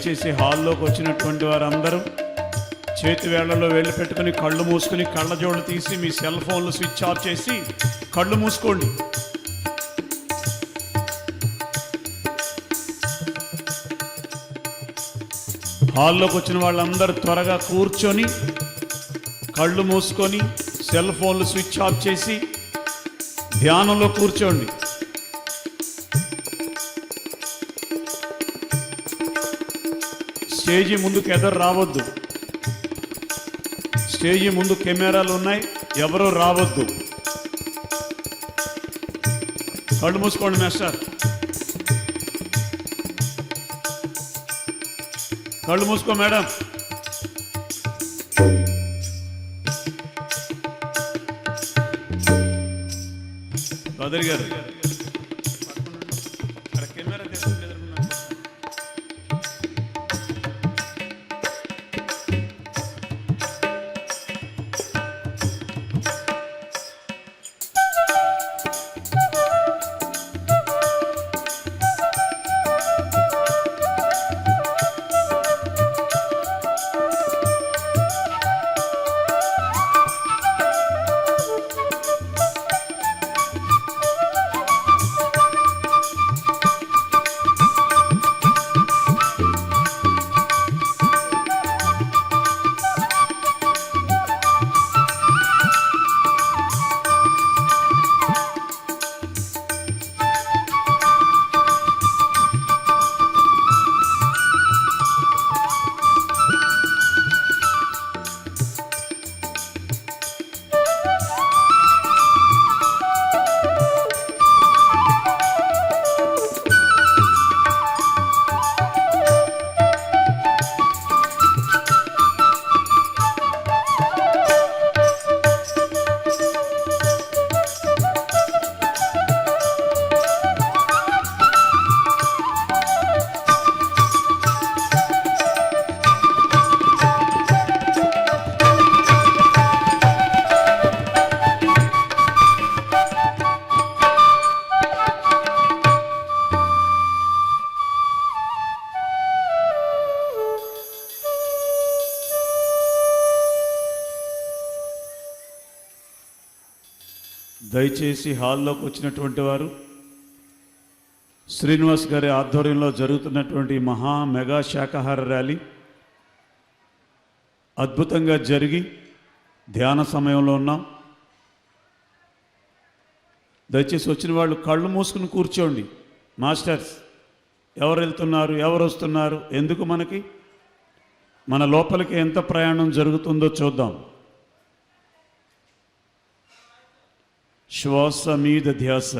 దయచేసి హాల్లోకి వచ్చినటువంటి వారందరూ చేతి వేళ్లలో వేళ్ళు పెట్టుకుని కళ్ళు మూసుకుని కళ్ళజోళ్ళు తీసి మీ సెల్ ఫోన్లు స్విచ్ ఆఫ్ చేసి కళ్ళు మూసుకోండి. హాల్లోకి వచ్చిన వాళ్ళందరూ త్వరగా కూర్చొని కళ్ళు మూసుకొని సెల్ ఫోన్లు స్విచ్ ఆఫ్ చేసి ధ్యానంలో కూర్చోండి. స్టేజీ ముందుకు ఎదురు రావద్దు. స్టేజీ ముందు కెమెరాలు ఉన్నాయి, ఎవరూ రావద్దు. కళ్ళు మూసుకోండి మాస్టర్, కళ్ళు మూసుకో మేడం. బదరి గారు కెమెరా తీసుకుంటే దయచేసి హాల్లోకి వచ్చినటువంటి వారు శ్రీనివాస్ గారి ఆధ్వర్యంలో జరుగుతున్నటువంటి మహా మెగా శాకాహార ర్యాలీ అద్భుతంగా జరిగి ధ్యాన సమయంలో ఉన్నాం. దయచేసి వచ్చిన వాళ్ళు కళ్ళు మూసుకుని కూర్చోండి. మాస్టర్స్ ఎవరు వెళ్తున్నారు, ఎవరు వస్తున్నారు, ఎందుకు మన లోపలికి ఎంత ప్రయాణం జరుగుతుందో చూద్దాం. శ్వాస మీద ధ్యాస.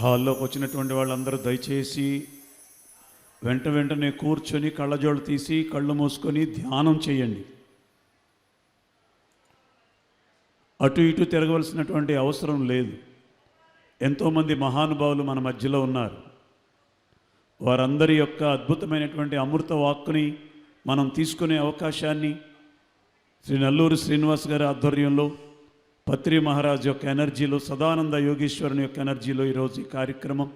హాల్లోకి వచ్చినటువంటి వాళ్ళందరూ దయచేసి వెంటనే కూర్చొని కళ్ళజోళ్ళు తీసి కళ్ళు మూసుకొని ధ్యానం చేయండి. అటు ఇటు తిరగవలసినటువంటి అవసరం లేదు. ఎంతోమంది మహానుభావులు మన మధ్యలో ఉన్నారు. వారందరి యొక్క అద్భుతమైనటువంటి అమృత వాక్కుని మనం తీసుకునే అవకాశాన్ని శ్రీ నల్లూరు శ్రీనివాస్ గారి ఆధ్వర్యంలో, పత్రి మహారాజ్ యొక్క ఎనర్జీలో, సదానంద యోగీశ్వరుని యొక్క ఎనర్జీలో ఈరోజు ఈ కార్యక్రమం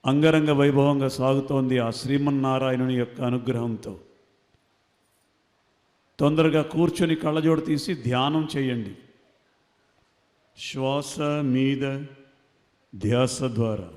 అంగరంగ వైభవంగా సాగుతోంది. ఆ శ్రీమన్నారాయణుని యొక్క అనుగ్రహంతో తొందరగా కూర్చొని కళ్ళజోడు తీసి ధ్యానం చేయండి. శ్వాస మీద ధ్యాస ద్వారా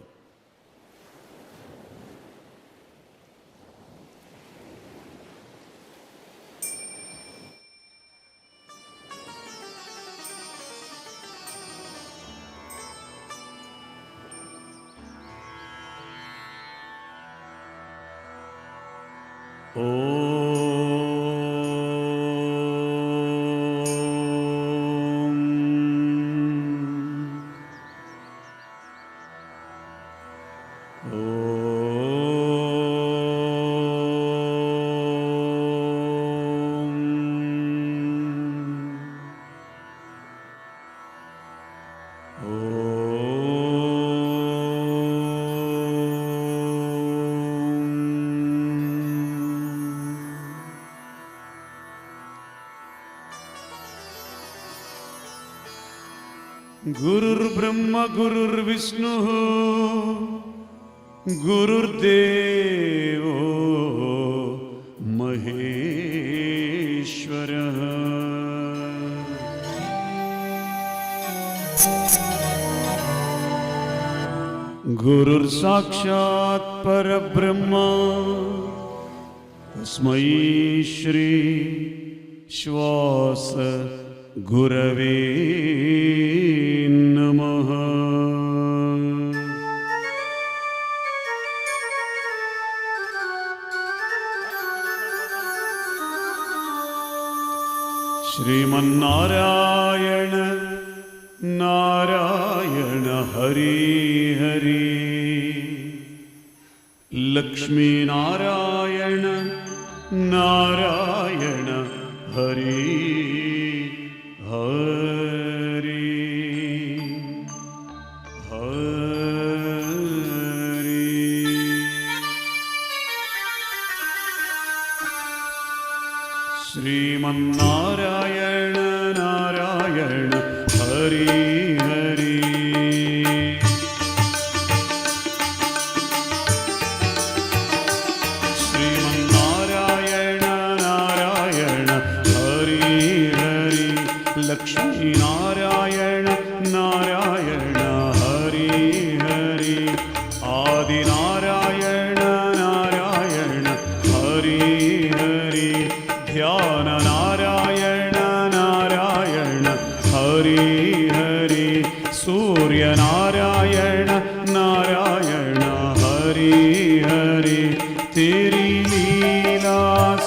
गुरुर्ब्रह्मा गुरुर्विष्णुः गुरुर्देवो महेश्वरः। गुरुर्साक्षात् परब्रह्मा तस्मै श्री श्वास गुरवे नमः। श्रीमन्नारायण नारायण हरि हरि, लक्ष्मी नारायण नारायण हरि हरि हरि। श्रीमन्नारायण नारायण हरि हरि, श्रीमन्नारायण नारायण हरि हरि, लक्ष्मी नारायण नारायण हरि हरि, आदि नारायण नारायण हरि हरि, ध्यान नारायण नारायण हरि हरि, सूर्य नारायण नारायण हरि हरि। तेरी लीला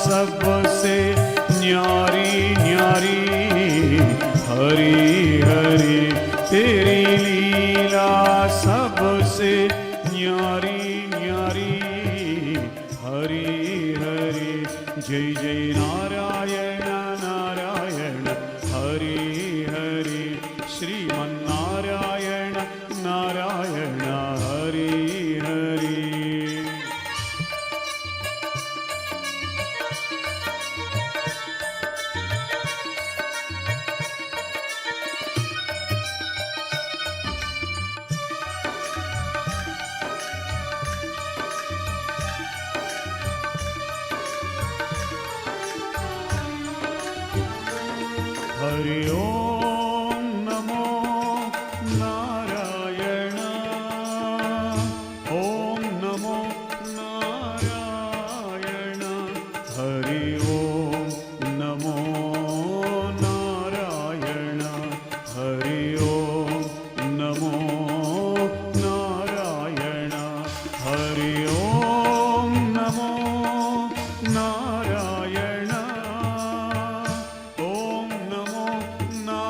सबसे न्यारी न्यारी हरि हरि, तेरी लीला सबसे न्यारी न्यारी हरि हरि। जय जय नारायण नारायण हरि हरि, श्रीमन्नारायण नारायण हरि हरि। हरि ओम नमो नारायण, ओम नमो नारायण, हरि ओम नमो नारायण, हरि ओम नमो नारायण, हरि ओम नमो नारायण, ओम नमो नारायण।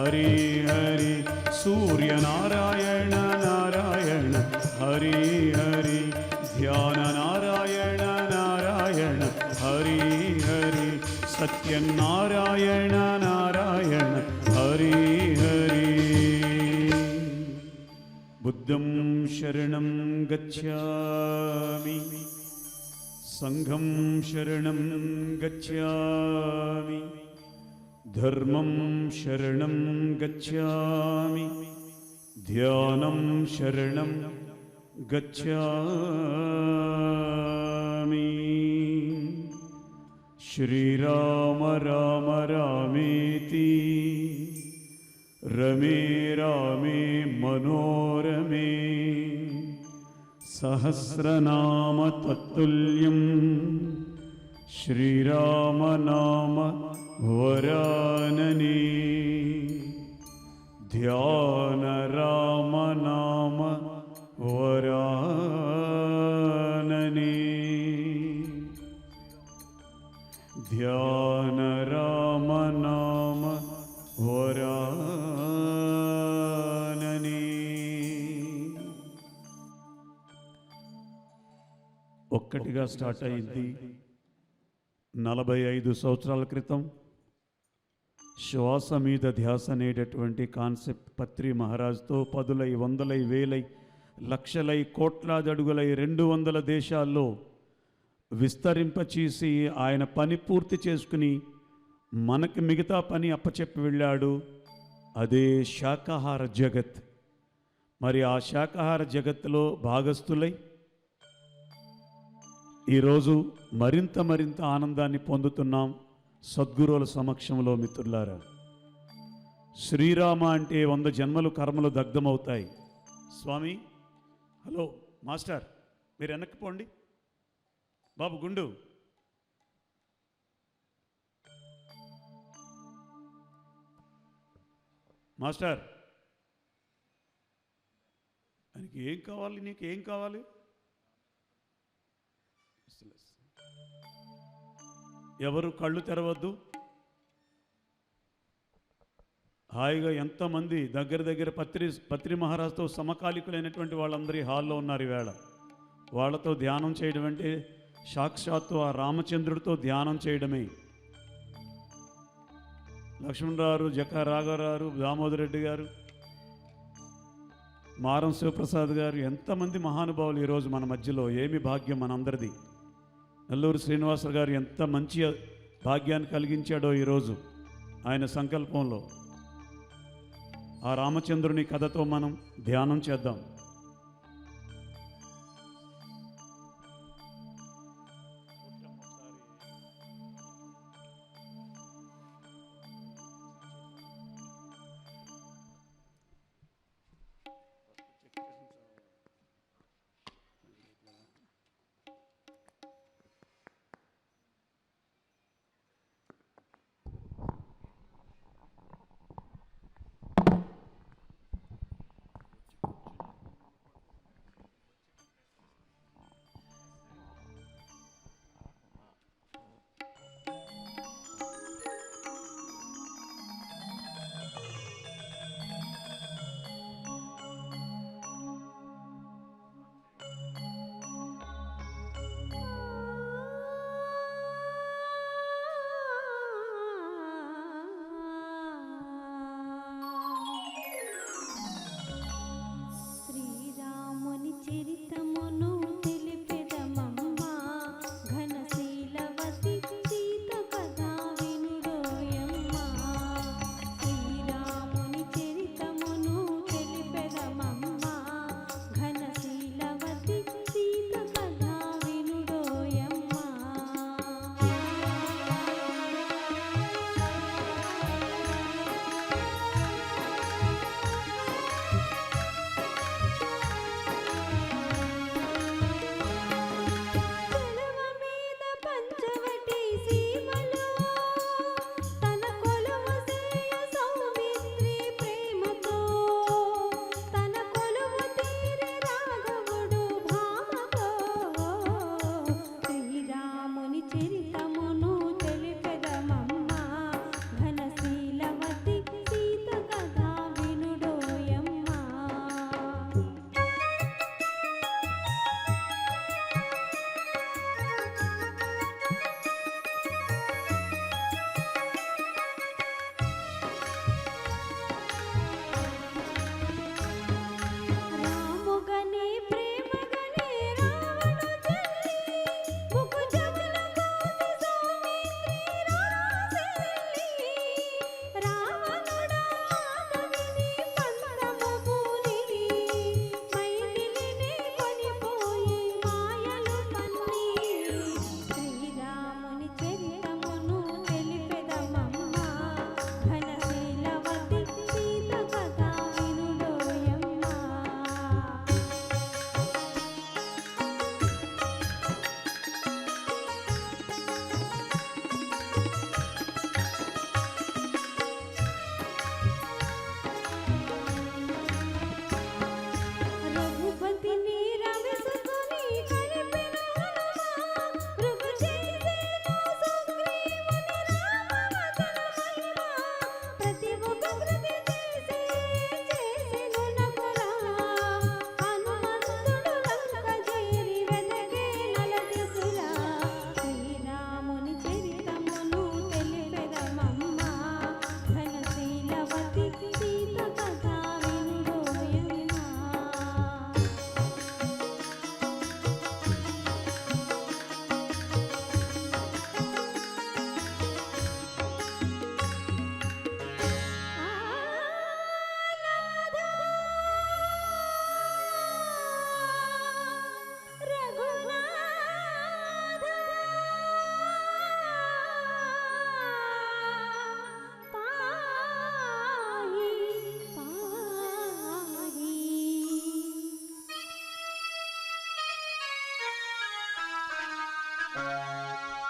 హరి హరి సూర్యనారాయణ నారాయణ హరి హరి ధ్యాన నారాయణ నారాయణ హరి హరి సత్యనారాయణ నారాయణ హరి హరి బుద్ధం శరణం గచ్ఛామి సంఘం శరణం గచ్ఛామి ధర్మం శరణం గచ్ఛామి ధ్యానం శరణం గచ్ఛామి శ్రీరామ రామ రామేతి రమే రామే మనోరమే సహస్రనామ తత్తుల్యం శ్రీరామ నామ వరాననే ధ్యాన రామ నామ వరాననే ధ్యాన రామ నామ వరాననే. ఒక్కటిగా స్టార్ట్ అయింది 45 సంవత్సరాల క్రితం. శ్వాస మీద ధ్యాస అనేటటువంటి కాన్సెప్ట్ పత్రి మహారాజ్తో పదులై వందలై వేలై లక్షలై కోట్లాది అడుగులై 200 దేశాల్లో విస్తరింపచేసి ఆయన పని పూర్తి చేసుకుని మనకి మిగతా పని అప్పచెప్పి వెళ్ళాడు. అదే శాకాహార జగత్. మరి ఆ శాకాహార జగత్తులో భాగస్థులై ఈరోజు మరింత ఆనందాన్ని పొందుతున్నాం సద్గురువుల సమక్షంలో. మిత్రులారా, శ్రీరామ అంటే 100 జన్మలు కర్మలు దగ్ధమవుతాయి. స్వామి, హలో మాస్టర్, మీరు వెనక్కి పోండి. బాబు గుండు, మాస్టర్, ఆయనకి ఏం కావాలి? నీకు ఏం కావాలి? ఎవరు కళ్ళు తెరవద్దు. హాయిగా ఎంతమంది దగ్గర పత్రి మహారాజ్తో సమకాలికులైనటువంటి వాళ్ళందరి హాల్లో ఉన్నారు ఈవేళ. వాళ్ళతో ధ్యానం చేయడం అంటే సాక్షాత్తు ఆ రామచంద్రుడితో ధ్యానం చేయడమే. లక్ష్మణరావు, జక్క రాఘవరావు, దామోదర్ రెడ్డి గారు, మారం శివప్రసాద్ గారు, ఎంతమంది మహానుభావులు ఈరోజు మన మధ్యలో. ఏమి భాగ్యం మనందరిది. నల్లూరు శ్రీనివాసరావు గారు ఎంత మంచి భాగ్యాన్ని కలిగించాడో ఈరోజు ఆయన సంకల్పంలో. ఆ రామచంద్రుని కథతో మనం ధ్యానం చేద్దాం.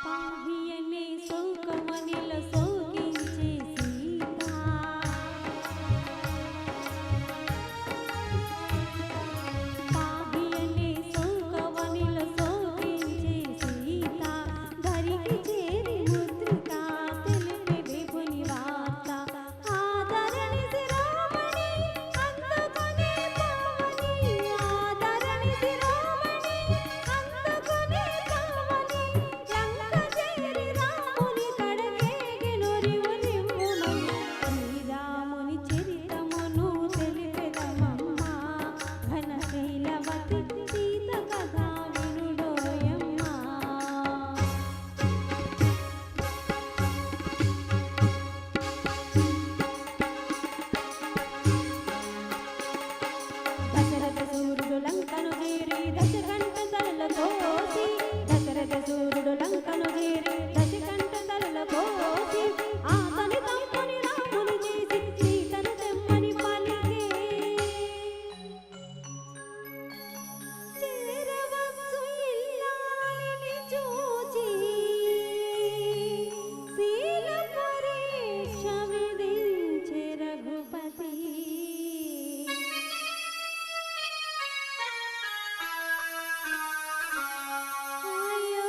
పాహియనే సౌకమనిల సౌకించే సీత పాహియనే సౌకమనిల సౌకించే సీత దరికి చేరి ముద్రిక తెలిపే దేవుని వార్త ఆదరణి శిరోమణి అందుకునే పావని ఆదరణి శిరోమణి అందుకునే పావని రంగ చేరి రాముని కడకేగిను రివు నిమ్మును శ్రీరాముని చరితమును తెలిపెదమమ్మ ఘనశైలవతి సీత కథ వినుడోయమ్మ దశరథ సూర్యుడు లంకను చేరి దశకంఠ తలల కోసి దశరథ సూర్యుడు లంకను చేరి దశకంఠ తలల కోసి ఆతని తమ్ముని రాముని చేసి సీతను తెమ్మని పలికే చేరవచ్చు ఇల్లాలిని చూచి శీల పరీక్ష విధించే రఘుపతి అయ్యో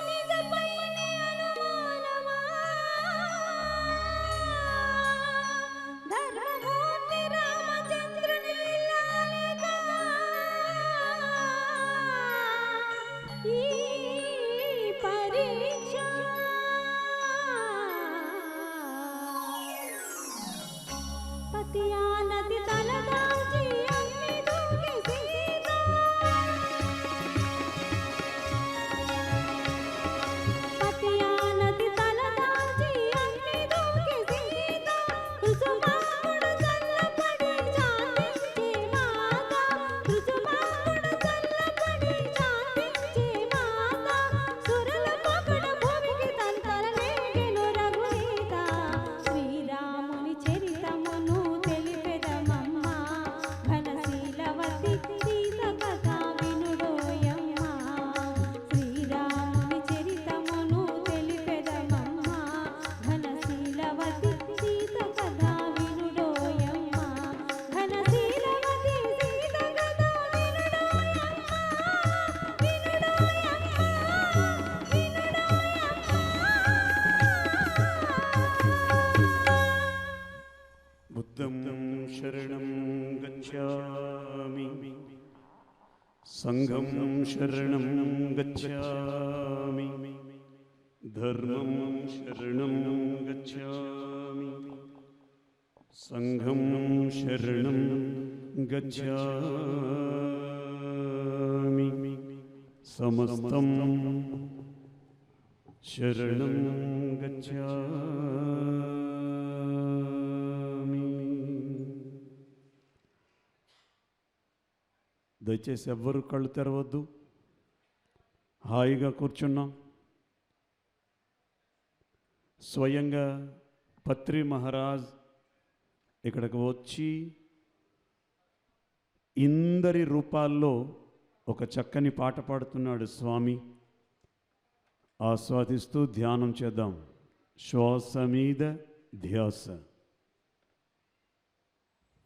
నిజపైనే అనుమానమా ధర్మమూర్తి రామచంద్రుని ఇల్లాలిగా ఈ పరీక్ష పతియా నది తలదాల్చి అగ్ని దూకి సీత పతియా నది తలదాల్చి అగ్ని దూకి సీత కుసుమాకుడు చల్లపడి శాంతించే మాత కుసుమాకుడు చల్లపడి శాంతించే మాత సురల పొగడ భూమికి తంతరలేగెను రఘునీత శ్రీరాముని చరితమును తెలిపెదమమ్మ ఘనశీలవతి సీత కథ వినుడోయమ్మ శ్రీరాముని చరితమును తెలిపెదమమ్మ ఘనశీలవతి సీత కథ వినుడోయమ్మ ఘనశీలవతి సీత కథ బుద్ధం శరణం గచ్ఛామి సంఘం శరణం గచ్ఛామి ధర్మం శరణం గచ్ఛామి సంఘం శరణం గచ్ఛామి సమస్తం శరణం గచ్ఛామి. దయచేసి ఎవ్వరు కళ్ళు తెరవద్దు, హాయిగా కూర్చున్నాం. స్వయంగా పత్రి మహారాజ్ ఇక్కడికి వచ్చి ఇందరి రూపాల్లో ఒక చక్కని పాట పాడుతున్నాడు స్వామి. ఆస్వాదిస్తూ ధ్యానం చేద్దాం. శ్వాస మీద ధ్యాస.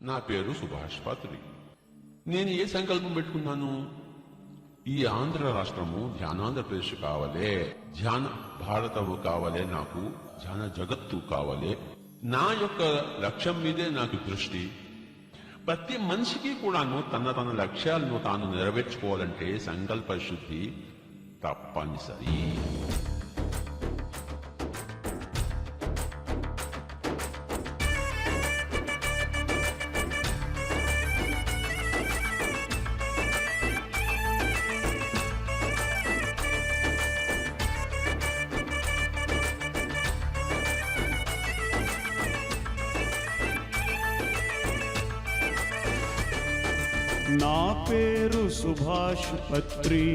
నా పేరు సుభాష్ పత్రి. నేను ఏ సంకల్పం పెట్టుకున్నాను? ఈ ఆంధ్ర రాష్ట్రము ధ్యానాంధ్రప్రదేశ్ కావాలే, ధ్యాన భారతము కావాలే, నాకు ధ్యాన జగత్తు కావాలే. నా యొక్క లక్ష్యం మీదే నాకు దృష్టి. ప్రతి మనిషికి కూడాను తన లక్ష్యాలను తాను నెరవేర్చుకోవాలంటే సంకల్ప శుద్ధి తప్పనిసరి. నా పేరు సుభాష్ పత్రి,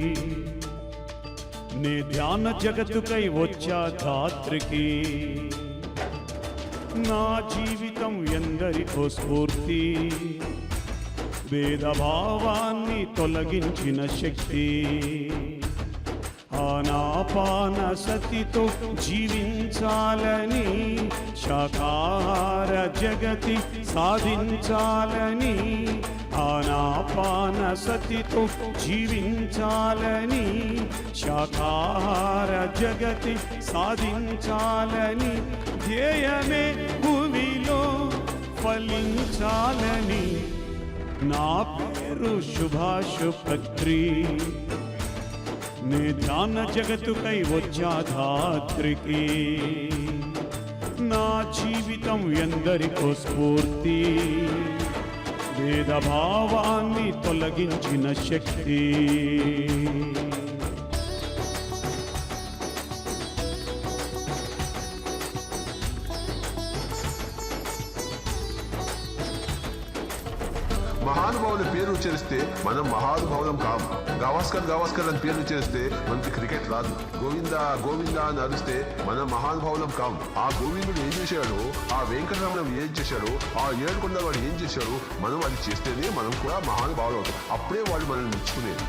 నే ధ్యాన జగత్తుకై వచ్చా ధాత్రికి. నా జీవితం ఎందరికో స్ఫూర్తి, భేదభావాన్ని తొలగించిన శక్తి. ఆనాపాన సతితో జీవించాలని, శాకాహార జగతి సాధించాలని, ఆనాపాన సతితో జీవించాలని, శాకాహార జగతి సాధించాలని, ధ్యేయమే భూమిలో ఫలించాలని. నా పేరు సుభాష్ పత్రి, నే ధ్యాన జగతుకై వచ్చా ధాత్రికి. నా జీవితం ఎందరికో స్ఫూర్తి, భేదభావాన్ని తొలగించిన శక్తి. మహానుభావుల పేరు ఉచ్చరిస్తే మనం మహానుభావులం కాము. గవాస్కర్ గవాస్కర్ అని పేరు ఉచ్చరిస్తే మనకి క్రికెట్ రాదు. గోవిందా గోవిందా అని అరిస్తే మనం మహానుభావులం కాము. ఆ గోవిందుడు ఏం చేశాడు, ఆ వెంకటరమణం ఏం చేశాడు, ఆ ఏడుకొండ వాడు ఏం చేశాడు, మనం అది చేస్తేనే మనం కూడా మహానుభావులు అవుతాం. అప్పుడే వాళ్ళు మనల్ని మెచ్చుకునేది.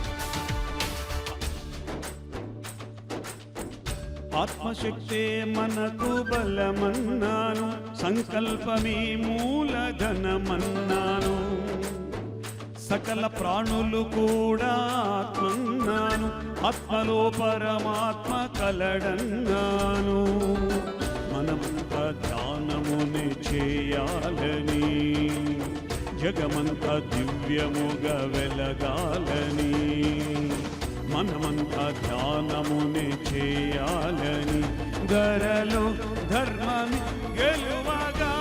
ఆత్మశక్తే మనకు బలమన్నాను, సంకల్పమే మూలధనమన్నాను. సకల ప్రాణులు కూడా ఆత్మన్నాను, ఆత్మలో పరమాత్మ కలడన్నాను. మనమంతా ధ్యానమునే చేయాలని, జగమంతా దివ్యముగా వెలగాలని. మనమంతా ధ్యానమునే చేయాలని, ధరలో ధర్మం గెలువగా.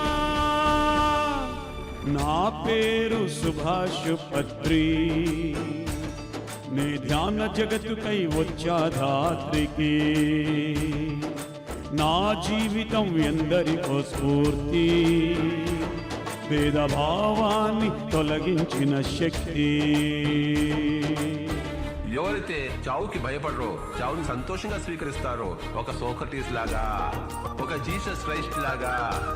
నా పేరు సుభాష్ పత్రి, నే ధ్యాన జగతుకై వచ్చా ధాత్రికి. నా జీవితం ఎందరికో స్ఫూర్తి, భేదభావాన్ని తొలగించిన శక్తి. ఎవరైతే చావుకి భయపడరో, చావుని సంతోషంగా స్వీకరిస్తారో, ఒక సోక్రటీస్ లాగా, ఒక జీసస్ క్రైస్ట్ లాగా.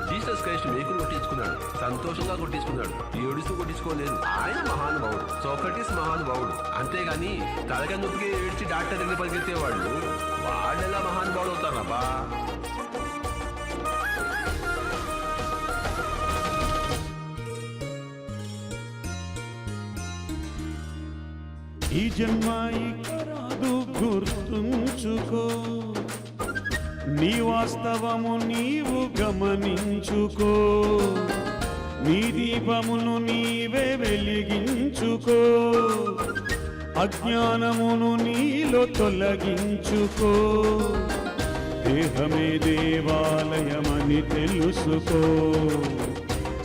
జీసస్ క్రైస్ట్ మేకులు కొట్టించుకున్నాడు, సంతోషంగా కొట్టించుకున్నాడు, ఏడుస్తూ కొట్టించుకోలేదు. ఆయన మహానుభావుడు, సోక్రటీస్ మహానుభావుడు. అంతేగాని తలగా నొప్పికి ఏడ్చి డాక్టర్ దగ్గర పరిగెత్తే వాళ్ళు వాళ్ళెలా మహానుభావుడు అవుతారబ్బా. ఈ జన్మ ఇక రాదు గుర్తుంచుకో, నీ వాస్తవము నీవు గమనించుకో. నీ దీపమును నీవే వెలిగించుకో, అజ్ఞానమును నీలో తొలగించుకో. దేహమే దేవాలయమని తెలుసుకో,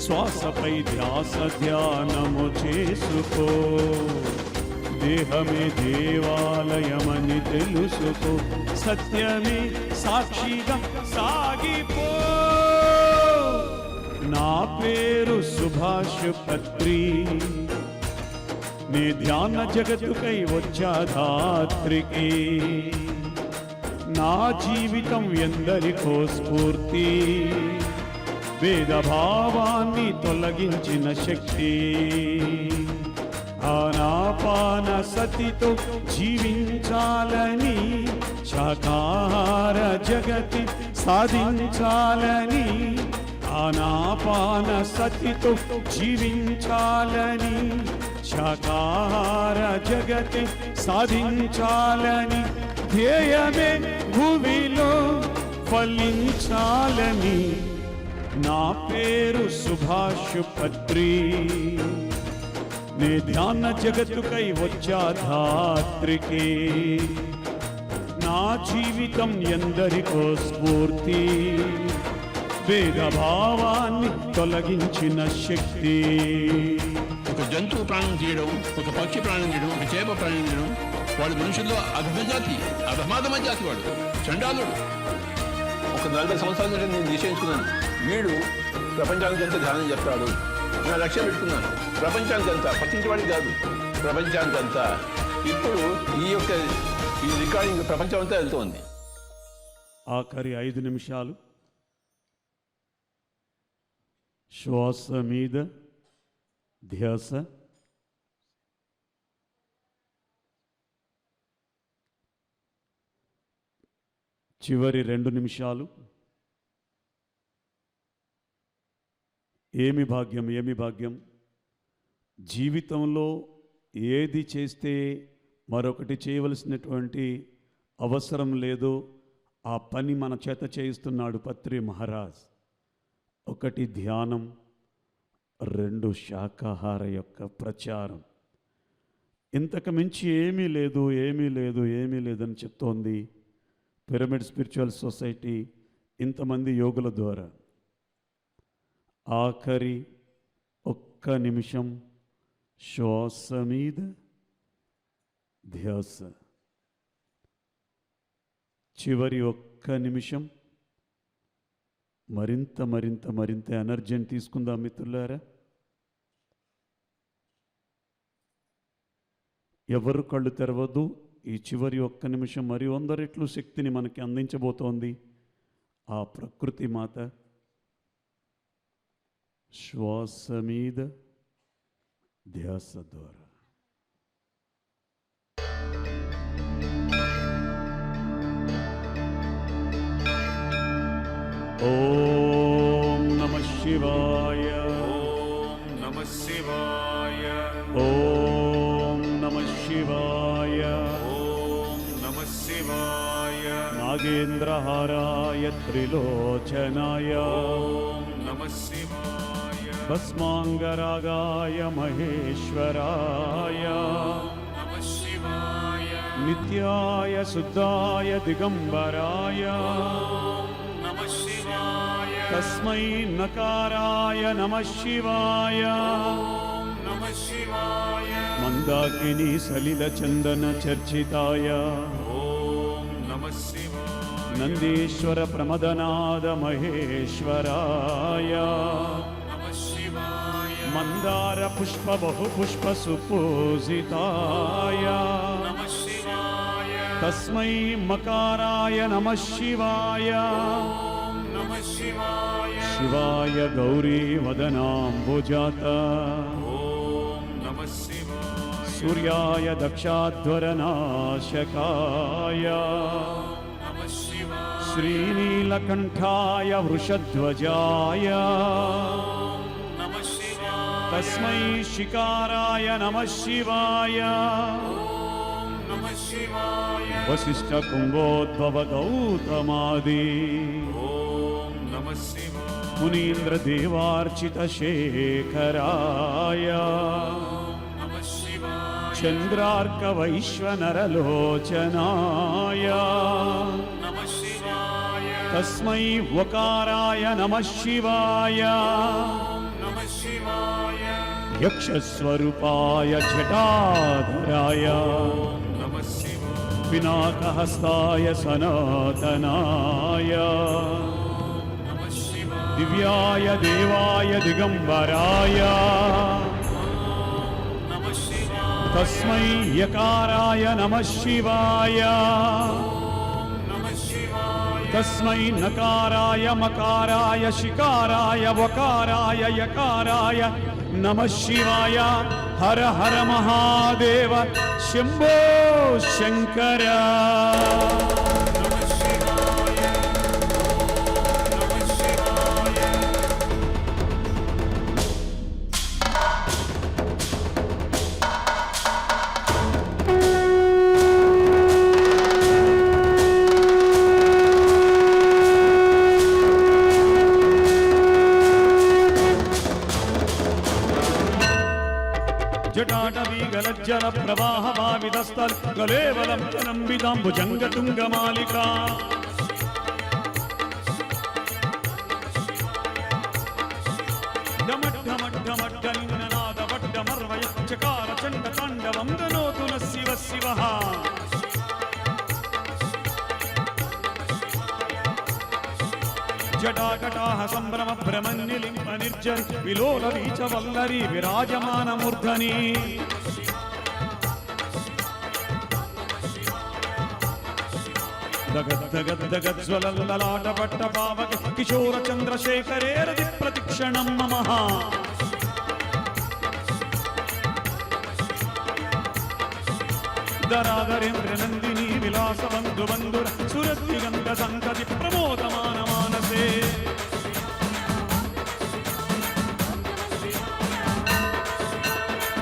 శ్వాసపై ధ్యాస ధ్యానము చేసుకో. దేహమే దేవాలయమని తెలుసుకో, సత్యమే సాక్షిగా సాగిపో. నా పేరు సుభాష్ పత్రి, నే ధ్యాన జగతుకై వచ్చా ధాత్రికి. నా జీవితం ఎందరికో స్ఫూర్తి, భేదభావాన్ని తొలగించిన శక్తి. ఆనాపాన సతితో జీవించాలని, శాకాహార జగతి సాధించాలని. ఆనాపాన సతితో జీవించాలని, శాకాహార జగతి సాధించాలని. ధ్యేయమే భూమిలో ఫలించాలని. నా పేరు సుభాష్ పత్రి, నే ధ్యాన జగతుకై వచ్చా ధాత్రికి. నా జీవితం ఎందరికో స్ఫూర్తి, భేదభావాన్ని తొలగించిన శక్తి. ఒక జంతువు ప్రాణం తీయడం, ఒక పక్షి ప్రాణం తీయడం, ఒక చేప ప్రాణం తీయడం, వాడు మనుషుల్లో అధమజాతి, అధమాధమ జాతి, వాడు చండాలుడు. ఒక 40 సంవత్సరాల నుండి నేను నిశ్చయించుకున్నాను, వీడు ప్రపంచానికంతా ధ్యానం చెప్తాడు. నా లక్ష్యం పెట్టుకున్నాను, ప్రపంచానికంతా, పక్కింటి వాడికి కాదు, ప్రపంచానికంతా. ఇప్పుడు ఈ రికార్డింగ్ ప్రపంచం అంతా వెళ్తోంది. ఆఖరి 5 నిమిషాలు శ్వాస మీద ధ్యాస. చివరి 2 నిమిషాలు. ఏమి భాగ్యం, ఏమి భాగ్యం. జీవితంలో ఏది చేస్తే మరొకటి చేయవలసినటువంటి అవసరం లేదో ఆ పని మన చేత చేయిస్తున్నాడు పత్రి మహారాజ్. 1 ధ్యానం, 2 శాకాహార యొక్క ప్రచారం. ఇంతకు మించి ఏమీ లేదు, ఏమీ లేదు, ఏమీ లేదని చెప్తోంది పిరమిడ్ స్పిరిచువల్ సొసైటీ ఇంతమంది యోగుల ద్వారా. ఆఖరి 1 నిమిషం శ్వాస మీద ధ్యాస. చివరి 1 నిమిషం మరింత మరింత మరింత ఎనర్జీని తీసుకుందాం మిత్రులారా. ఎవరు కళ్ళు తెరవద్దు. ఈ చివరి 1 నిమిషం మరి 100 రెట్లు శక్తిని మనకి అందించబోతోంది ఆ ప్రకృతి మాత. శ్వాస మీద ధ్యాస ద్వారా. ఓం నమః శివాయ. ఓం నమః శివాయ. ఓం నమః శివాయ. ఓం నమః శివాయ. నాగేంద్రహారాయ త్రిలోచనాయ. ఓం నమః శివాయ. భస్మాంగరాగాయ మహేశ్వరాయ. నమః శివాయ. నిత్యాయ శుద్ధాయ దిగంబరాయ. నమః శివాయ. తస్మై నకారాయ నమః శివాయ. ఓం నమః శివాయ. మందాకిని సలిల చందన చర్చితాయ. ఓం నమః శివాయ. నందీశ్వర ప్రమదనాద మహేశ్వరాయ. నమః శివాయ. మందార పుష్ప బహు పుష్ప సుపూజితాయ. నమః శివాయ. తస్మై మకారాయ నమః శివాయ. ఓం నమః శివాయ. శివాయ గౌరీ వదనాంబుజాత. ఓం నమః శివాయ. సూర్యాయ దక్షాధ్వరనాశకాయ. నమః శివాయ. శ్రీనీలకంఠాయ వృషధ్వజాయ. నమః శివాయ. తస్మై శికారాయ నమః శివాయ. ఓం నమః శివాయ. వశిష్ఠ కుంభోద్భవ గౌతమాది. ఓం నమః శివాయ. మునీంద్ర దేవార్చిత శేఖరాయ. నమః శివాయ. చంద్రార్క వైశ్వనరలోచనాయ. నమః శివాయ. తస్మై వకారాయ నమః శివాయ. ఓం నమః శివాయ. యక్షస్వరూపాయ జటాధరాయ. నమః శివాయ. పినాకహస్తాయ సనాతనాయ. నమః శివాయ. దివ్యాయ దేవాయ దిగంబరాయ. నమః శివాయ. తస్మై యకారాయ నమః శివాయ. నమః శివాయ. తస్మై నకారాయ మకారాయ శికారాయ వకారాయ యకారాయ నమః శివాయ. హర హర మహాదేవ శంభో శంకర. నమః శివాయ. నమః శివాయ. జటాటవీగలజ్జల ప్రవాహ భావిదస్తల్ గలేవలం నంబిదాంబుజంగతుంగమాలికా. డమడ్డమడ్డమడ్డలింగనాదవడ్డమర్వయ చకార చండ తాండవం గనోతు నః శివ శివః. జటాకటాహ సంభ్రమ భ్రమన్నిలింప నిర్జరి విలోల వీచ వల్లరి విరాజమాన మూర్ధని. దగద్దగద్దగజ్వలల్లలాట పట్ట పావక కిశోర చంద్రశేఖరే రది ప్రతిక్షణం మమః. ధరాధరేంద్ర నందిని విలాస బంధు బంధుర సురతి గంధ సంతతి ప్రమోదమాన మానసే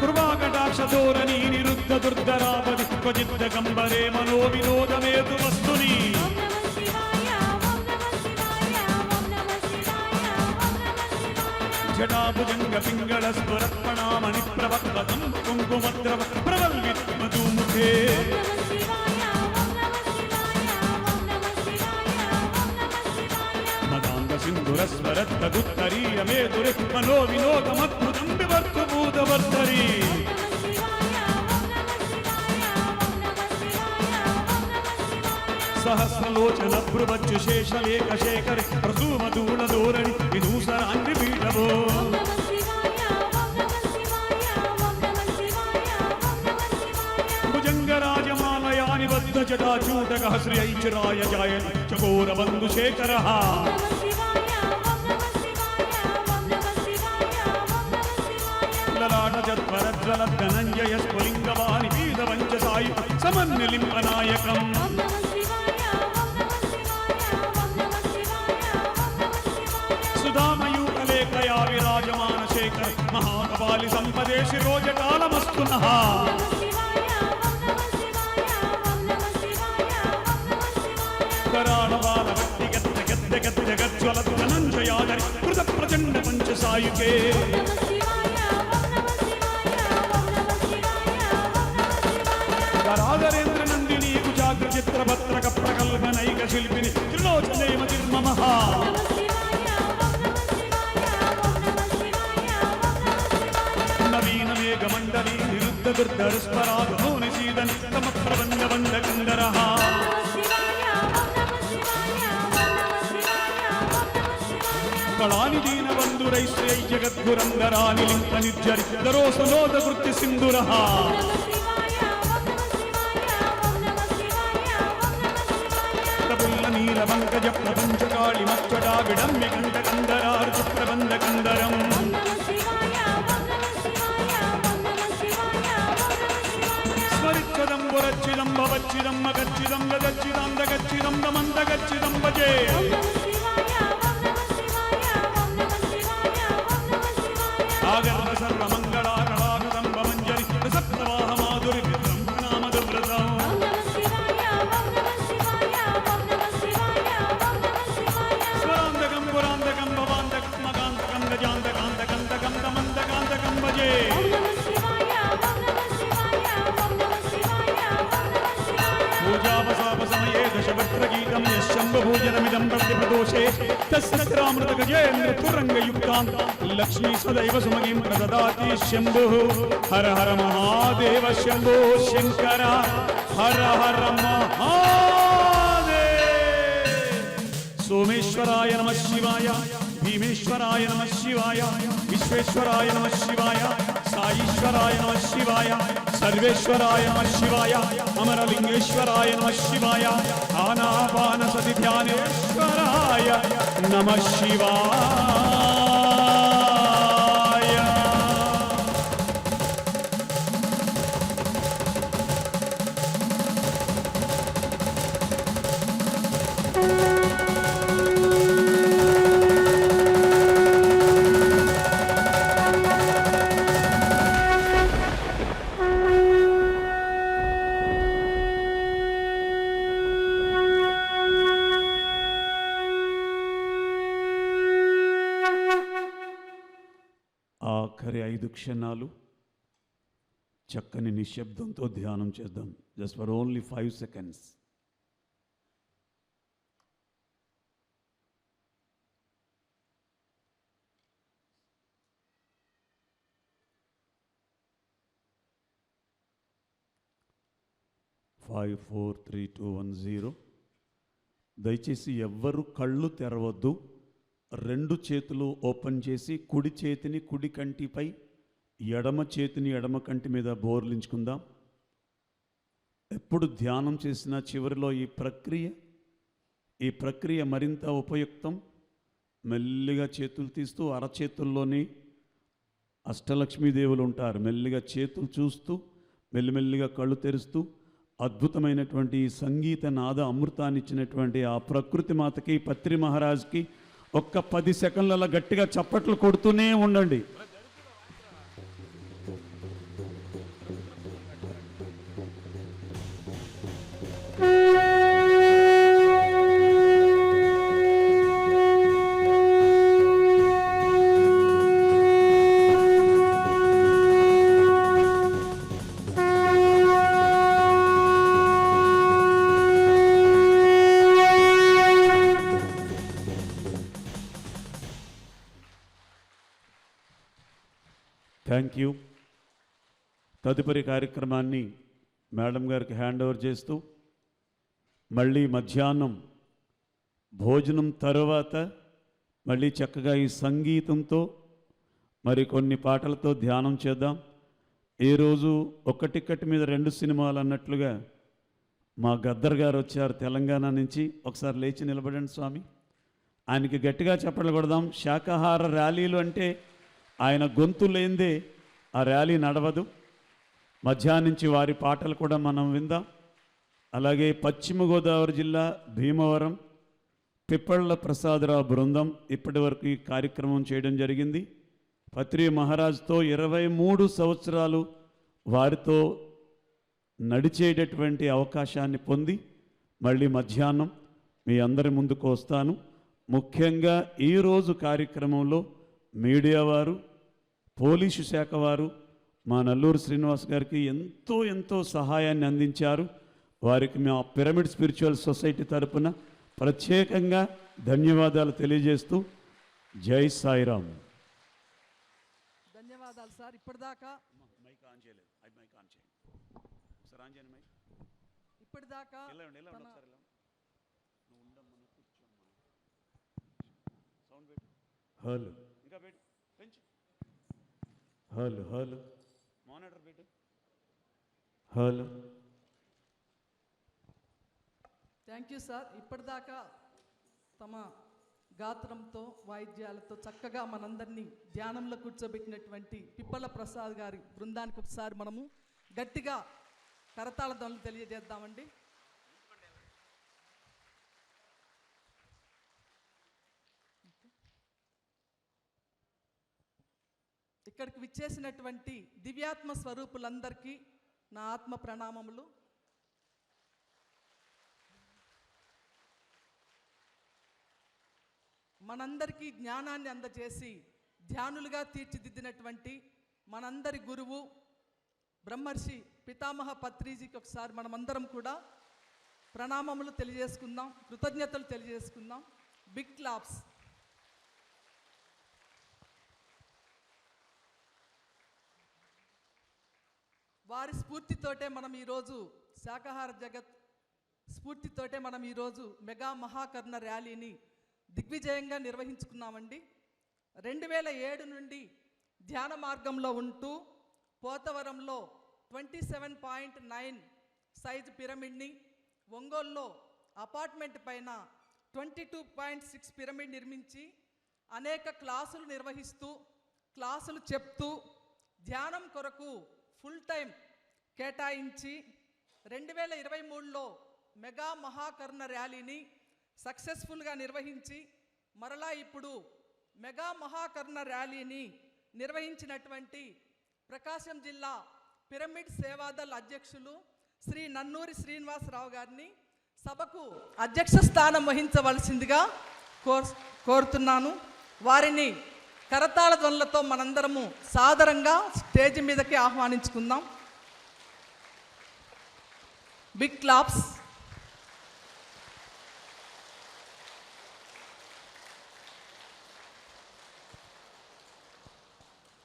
కృపాకటాక్షధోరణి నిరుద్ధ దుర్ధరాపది క్వచిద్ద కంబరే మనో వినోదమేతు వస్తుని ఓం నమః శివాయ ఓం నమః శివాయ ఓం నమః శివాయ ఓం నమః శివాయ జటాభుజంగ పింగళ స్వరత్మణామణి ప్రవక్తం కుంకుమద్రవ ప్రవల్విత్ మధుముఖే ఓం నమః శివాయ ఓం నమః శివాయ ఓం నమః శివాయ ఓం నమః శివాయ మదాంగ సింధురస్వరత్తగుత్తరీయ మేధురి మనో వినోదమద్భుతం వివర్తు భూతవర్తరి నమః శివాయ ఓం నమః శివాయ ఓం నమః శివాయ ఓం నమః శివాయ సహస్రలోచన భ్రువచ్చు శేషలేఖ శేఖరి ప్రసూమధూళ ధోరణి విదూసరాంగి పీఠవో ఓం నమః శివాయ ఓం నమః శివాయ ఓం నమః శివాయ ఓం నమః శివాయ భుజంగరాజమాలయాని బద్ధ జటాచూటక శ్రీ ఐచిరాయ జాయని చకోర బంధు శేఖర నమః శివాయ ఓం నమః శివాయ ఓం నమః శివాయ ఓం నమః శివాయ లలాట జత్వరజ్వల ధనంజయ స్ఫులింగవాణి పీద పంచ సాయు సమన్యలింపనాయకం ఓం నమః శివాయ ఓం నమః శివాయ ఓం నమః శివాయ ఓం నమః శివాయ సుధామయూకలేఖయా విరాజమాన శేఖర మహాకపాలి సంపదే శిరోజకాలమస్తు నః నమః శివాయ ఓం నమః శివాయ ఓం నమః శివాయ ఓం నమః శివాయ కరాళవాల భక్తి గద్ద గద్ద గద్ద గజ్వల ధనంజయాదరి కృత ప్రచండ పంచ సాయుకే నమః శివాయ ఓం నమః శివాయ ఓం నమః శివాయ ఓం నమః శివాయ ధరాధరేంద్ర నందిని కుజాగ్ర చిత్రభద్రక ప్రకల్పనైక శిల్పిని త్రిలోచనైమతిర్మమ నమః శివాయ ఓం నమః శివాయ ఓం నమః శివాయ ఓం నమః శివాయ నవీన మేఘమండలి నిరుద్ధ దుర్ధరుస్పరాగోని సీదని తమ ప్రబంధ బంధ కందరః నమః శివాయ ఓం నమః శివాయ ఓం నమః శివాయ ఓం నమః శివాయ కళాని దీన బంధురై శ్రీ జగద్గురందరాని లింక నిర్జరి దరోసనోద కృత్య సింధురః నమః శివాయ ఓం నమః శివాయ ఓం నమః శివాయ ఓం నమః శివాయ ప్రఫుల్ల నీల పంకజ ప్రపంచ కాళి మచ్చడా విడమ్య కంఠ కందరార్జు ప్రబంధ కందరం ఓం నమః శివాయ ఓం నమః శివాయ ఓం నమః శివాయ ఓం నమః శివాయ స్మరిచ్చదం వరచ్చిదం భవచ్చిదం మగచ్చిదం గదచ్చిదం దగచ్చిదం దమంద గచ్చిదం భజే ఓం నమః శివాయ ఓం నమః శివాయ ఓం నమః శివాయ ఓం నమః శివాయ ఆగర్భ సర్వమంగళాకళాకృతం భవంజరి సప్తవాహ మాధురి బ్రహ్మనామదవ్రతం ఓం నమః శివాయ ఓం నమః శివాయ ఓం నమః శివాయ ఓం నమః శివాయ స్వరాంతకం పురాంతకం భవాంతకం మగాంతకం గజాంతకాంతకంతకం దమంతకాంతకం భజే ఓం నమః శివాయ ఓం నమః శివాయ ఓం నమః శివాయ ఓం నమః శివాయ పూజావసాప సమయే దశభద్రగీతం యశంభూజనమిదం ప్రతిప్రదోషే తస్సత్రామృత గజేంద్ర తురంగయుక్తాం లక్ష్మీ సదైవ సుమగిం ప్రదదాతి శంభుః హర హర మహాదేవ శంభో శంకర హర హర మహాదేవ సోమేశ్వరాయ నమః శివాయ భీమేశ్వరాయ నమః శివాయ విశ్వేశ్వరాయ నమః శివాయ సాయీశ్వరాయ నమః శివాయ సర్వేశ్వరాయ నమః శివాయ అమరలింగేశ్వరాయ నమః శివాయ ఆనాపాన సతి ధ్యానేశ్వరాయ నమః శివాయ ఆఖరి 5 క్షణాలు చక్కని నిశ్శబ్దంతో ధ్యానం చేద్దాం. Just for only 5 seconds. Five four 3 2 1 0. దయచేసి ఎవ్వరు కళ్ళు తెరవద్దు. 2 చేతులు ఓపెన్ చేసి కుడి చేతిని కుడి కంటిపై, ఎడమ చేతిని ఎడమ కంటి మీద బోర్లించుకుందాం. ఎప్పుడు ధ్యానం చేసిన చివరిలో ఈ ప్రక్రియ మరింత ఉపయుక్తం. మెల్లిగా చేతులు తీస్తూ అరచేతుల్లోని అష్టలక్ష్మీదేవులు ఉంటారు. మెల్లిగా చేతులు చూస్తూ మెల్లిమెల్లిగా కళ్ళు తెరుస్తూ అద్భుతమైనటువంటి ఈ సంగీత నాద అమృతాన్ని ఇచ్చినటువంటి ఆ ప్రకృతి మాతకి, పత్రి మహారాజ్కి ఒక్క 10 సెకండ్ల గట్టిగా చప్పట్లు కొడుతూనే ఉండండి. Thank you. తదుపరి కార్యక్రమాన్ని మేడం గారికి హ్యాండ్ ఓవర్ చేస్తూ, మళ్ళీ మధ్యాహ్నం భోజనం తర్వాత మళ్ళీ చక్కగా ఈ సంగీతంతో మరి కొన్ని పాటలతో ధ్యానం చేద్దాం. ఈరోజు ఒక టికెట్ మీద 2 సినిమాలు అన్నట్లుగా మా గద్దర్ గారు వచ్చారు తెలంగాణ నుంచి. ఒకసారి లేచి నిలబడండి స్వామి, ఆయనకి గట్టిగా చప్పట్లు కొడదాం. శాకాహార ర్యాలీలు అంటే ఆయన గొంతు లేనిదే ఆ ర్యాలీ నడవదు. మధ్యాహ్నం నుంచి వారి పాటలు కూడా మనం విందాం. అలాగే పశ్చిమ గోదావరి జిల్లా భీమవరం పిప్పళ్ళ ప్రసాదరావు బృందం ఇప్పటి వరకు ఈ కార్యక్రమం చేయడం జరిగింది. పత్రి మహారాజ్తో 23 సంవత్సరాలు వారితో నడిచేటటువంటి అవకాశాన్ని పొంది మళ్ళీ మధ్యాహ్నం మీ అందరి ముందుకు వస్తాను. ముఖ్యంగా ఈరోజు కార్యక్రమంలో మీడియా వారు, పోలీసు శాఖ వారు మా నల్లూరు శ్రీనివాస్ గారికి ఎంతో సహాయాన్ని అందించారు. వారికి మా పిరమిడ్ స్పిరిచువల్ సొసైటీ తరపున ప్రత్యేకంగా ధన్యవాదాలు తెలియజేస్తూ జై సాయిరామ్. ధన్యవాదాలు సార్. ఇప్పటిదాకా హలో హలో హలో మానిటర్ పెట్టు. హలో. Thank you sir. ఇప్పటిదాకా తమ గాత్రంతో, వాయిద్యాలతో చక్కగా మనందరినీ ధ్యానంలో కూర్చోబెట్టినటువంటి పిప్పల ప్రసాద్ గారి బృందానికి ఒకసారి మనము గట్టిగా కరతాళ ధ్వనులు తెలియజేద్దామండి. ఇక్కడికి విచ్చేసినటువంటి దివ్యాత్మ స్వరూపులందరికీ నా ఆత్మ ప్రణామములు. మనందరికీ జ్ఞానాన్ని అందజేసి ధ్యానులుగా తీర్చిదిద్దినటువంటి మనందరి గురువు బ్రహ్మర్షి పితామహ పత్రిజీకి ఒకసారి మనమందరం కూడా ప్రణామములు తెలియజేసుకుందాం, కృతజ్ఞతలు తెలియజేసుకుందాం. Big claps. వారి స్ఫూర్తితోటే మనం ఈరోజు శాకాహార జగత్ స్ఫూర్తితోటే మనం ఈరోజు మెగా మహాకర్ణ ర్యాలీని దిగ్విజయంగా నిర్వహించుకున్నామండి. 2007 నుండి ధ్యాన మార్గంలో ఉంటూ పోతవరంలో 27.9 సైజు పిరమిడ్ని, ఒంగోలులో అపార్ట్మెంట్ పైన 22.6 పిరమిడ్ నిర్మించి అనేక క్లాసులు నిర్వహిస్తూ, క్లాసులు చెప్తూ, ధ్యానం కొరకు ఫుల్ టైం కేటాయించి 2023లో మెగా మహాకర్ణ ర్యాలీని సక్సెస్ఫుల్గా నిర్వహించి మరలా ఇప్పుడు మెగా మహాకర్ణ ర్యాలీని నిర్వహించినటువంటి ప్రకాశం జిల్లా పిరమిడ్ సేవాదల్ అధ్యక్షులు శ్రీ నన్నూరి శ్రీనివాసరావు గారిని సభకు అధ్యక్ష స్థానం వహించవలసిందిగా కోరుతున్నాను. వారిని కరతాళ ధ్వనులతో మనందరము సాదరంగా స్టేజ్ మీదకి ఆహ్వానించుకుందాం. Big claps.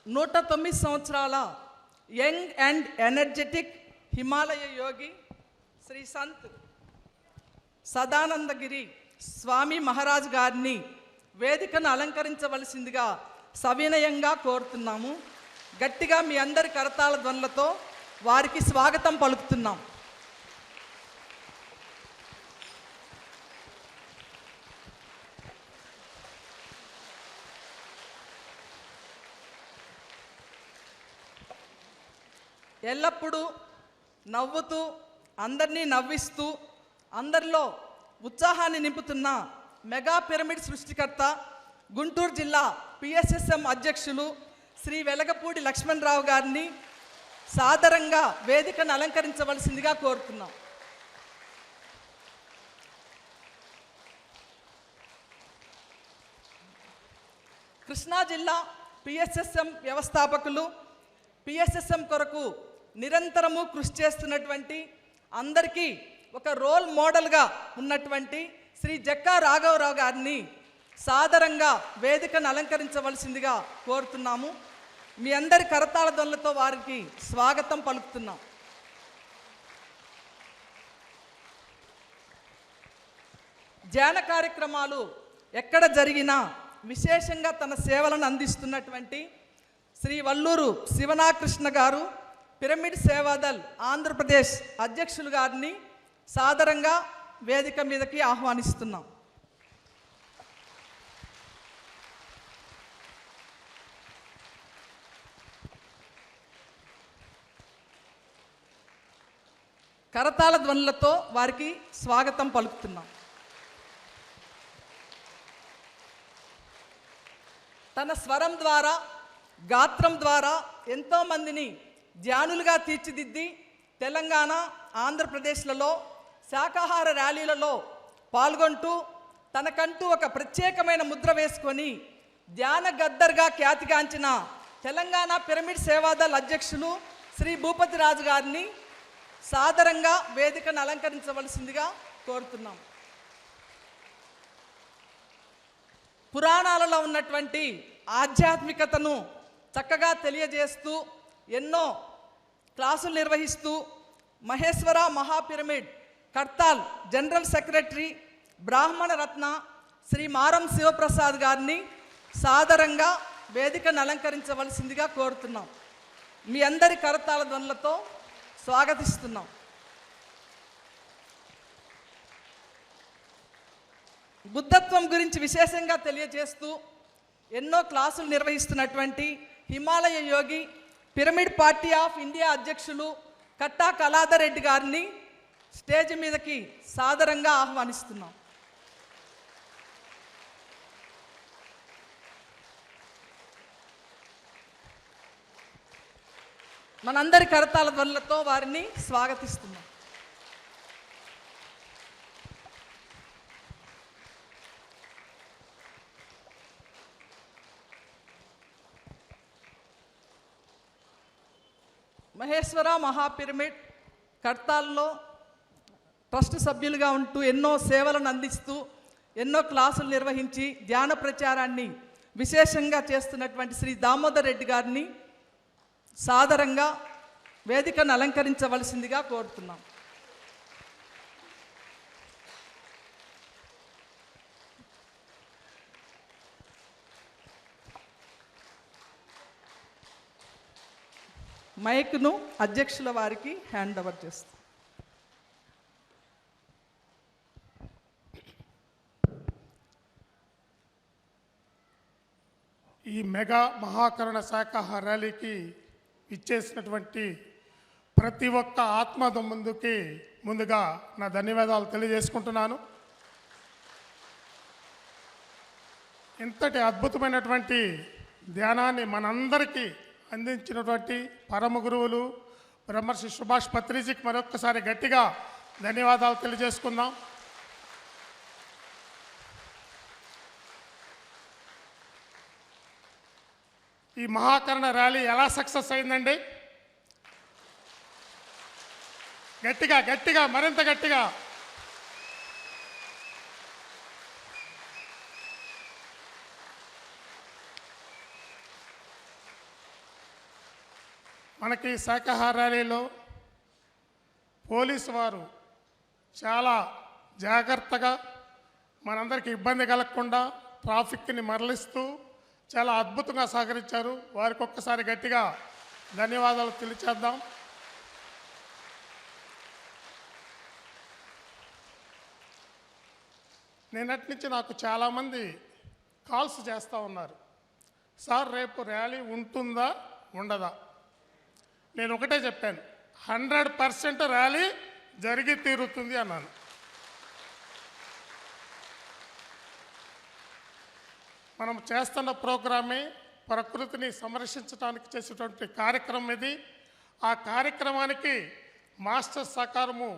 నూట 9 సంవత్సరాల యంగ్ అండ్ ఎనర్జెటిక్ హిమాలయ యోగి శ్రీ సంత్ సదానందగిరి స్వామి మహారాజ్ గారిని వేదికను అలంకరించవలసిందిగా సవినయంగా కోరుతున్నాము. గట్టిగా మీ అందరి కరతాళ ధ్వనులతో వారికి స్వాగతం పలుకుతున్నాం. ఎల్లప్పుడూ నవ్వుతూ అందరినీ నవ్విస్తూ అందరిలో ఉత్సాహాన్ని నింపుతున్న మెగా పిరమిడ్ సృష్టికర్త గుంటూరు జిల్లా పిఎస్ఎస్ఎం అధ్యక్షులు శ్రీ వెలగపూడి లక్ష్మణరావు గారిని సాదరంగా వేదికను అలంకరించవలసిందిగా కోరుతున్నాం. కృష్ణా జిల్లా పిఎస్ఎస్ఎం వ్యవస్థాపకులు, పిఎస్ఎస్ఎం కొరకు నిరంతరము కృషి చేస్తున్నటువంటి, అందరికీ ఒక రోల్ మోడల్గా ఉన్నటువంటి శ్రీ జక్కా రాఘవరావు గారిని సాదరంగా వేదికను అలంకరించవలసిందిగా కోరుతున్నాము. మీ అందరి కరతాళ ధ్వనులతో వారికి స్వాగతం పలుకుతున్నాం. ధ్యాన కార్యక్రమాలు ఎక్కడ జరిగినా విశేషంగా తన సేవలను అందిస్తున్నటువంటి శ్రీ వల్లూరు శివనాకృష్ణ గారు, పిరమిడ్ సేవాదల్ ఆంధ్రప్రదేశ్ అధ్యక్షులు గారిని సాదరంగా వేదిక మీదకి ఆహ్వానిస్తున్నాం. కరతాళ ధ్వనులతో వారికి స్వాగతం పలుకుతున్నాం. తన స్వరం ద్వారా, గాత్రం ద్వారా ఎంతోమందిని ధ్యానులుగా తీర్చిదిద్ది తెలంగాణ, ఆంధ్రప్రదేశ్లలో శాకాహార ర్యాలీలలో పాల్గొంటూ తనకంటూ ఒక ప్రత్యేకమైన ముద్ర వేసుకొని ధ్యాన గద్దర్గా ఖ్యాతిగాంచిన తెలంగాణ పిరమిడ్ సేవాదల్ అధ్యక్షులు శ్రీ భూపతి రాజు గారిని సాదరంగా వేదికను అలంకరించవలసిందిగా కోరుతున్నాం. పురాణాలలో ఉన్నటువంటి ఆధ్యాత్మికతను చక్కగా తెలియజేస్తూ ఎన్నో క్లాసులు నిర్వహిస్తూ మహేశ్వర మహాపిరమిడ్ కర్తాల్ జనరల్ సెక్రటరీ బ్రాహ్మణ రత్న శ్రీ మారం శివప్రసాద్ గారిని సాదరంగా వేదికను అలంకరించవలసిందిగా కోరుతున్నాం. మీ అందరి కరతాళ ధ్వనులతో స్వాగతిస్తున్నాం. బుద్ధత్వం గురించి విశేషంగా తెలియజేస్తూ ఎన్నో క్లాసులు నిర్వహిస్తున్నటువంటి హిమాలయ యోగి, పిరమిడ్ పార్టీ ఆఫ్ ఇండియా అధ్యక్షులు కట్టా కళాధర్ రెడ్డి గారిని స్టేజ్ మీదకి సాదరంగా ఆహ్వానిస్తున్నాం. మనందరి కరతాళ ధ్వనులతో వారిని స్వాగతిస్తున్నాం. మహేశ్వర మహాపిరమిడ్ కర్తాల్లో ట్రస్ట్ సభ్యులుగా ఉంటూ ఎన్నో సేవలను అందిస్తూ ఎన్నో క్లాసులు నిర్వహించి ధ్యాన ప్రచారాన్ని విశేషంగా చేస్తున్నటువంటి శ్రీ దామోదర్ రెడ్డి గారిని సాదరంగా వేదికను అలంకరించవలసిందిగా కోరుతున్నాం. మైక్ను అధ్యక్షుల వారికి హ్యాండ్ ఓవర్ చేస్తాం. ఈ మెగా మహాకరుణ శాఖాహార ర్యాలీకి ఇచ్చేసినటువంటి ప్రతి ఒక్క ఆత్మబంధుకి ముందుగా నా ధన్యవాదాలు తెలియజేసుకుంటున్నాను. ఇంతటి అద్భుతమైనటువంటి ధ్యానాన్ని మనందరికీ అందించినటువంటి పరమ గురువులు బ్రహ్మర్షి సుభాష్ పత్రిజీకి మరొక్కసారి గట్టిగా ధన్యవాదాలు తెలియజేసుకుందాం. ఈ మహాకరుణ ర్యాలీ ఎలా సక్సెస్ అయిందండి? గట్టిగా గట్టిగా మరింత గట్టిగా. మనకి శాఖాహార ర్యాలీలో పోలీసు వారు చాలా జాగ్రత్తగా మనందరికీ ఇబ్బంది కలగకుండా ట్రాఫిక్ని మరలిస్తూ చాలా అద్భుతంగా సహకరించారు. వారికి ఒక్కసారి గట్టిగా ధన్యవాదాలు తెలియచేద్దాం. నిన్నటి నుంచి నాకు చాలామంది కాల్స్ చేస్తూ ఉన్నారు, సార్ రేపు ర్యాలీ ఉంటుందా ఉండదా? నేను ఒకటే చెప్పాను, 100% ర్యాలీ జరిగి తీరుతుంది అన్నాను. మనం చేస్తున్న ప్రోగ్రామే ప్రకృతిని సంరక్షించడానికి చేసేటువంటి కార్యక్రమం ఇది. ఆ కార్యక్రమానికి మాస్టర్ సహకారము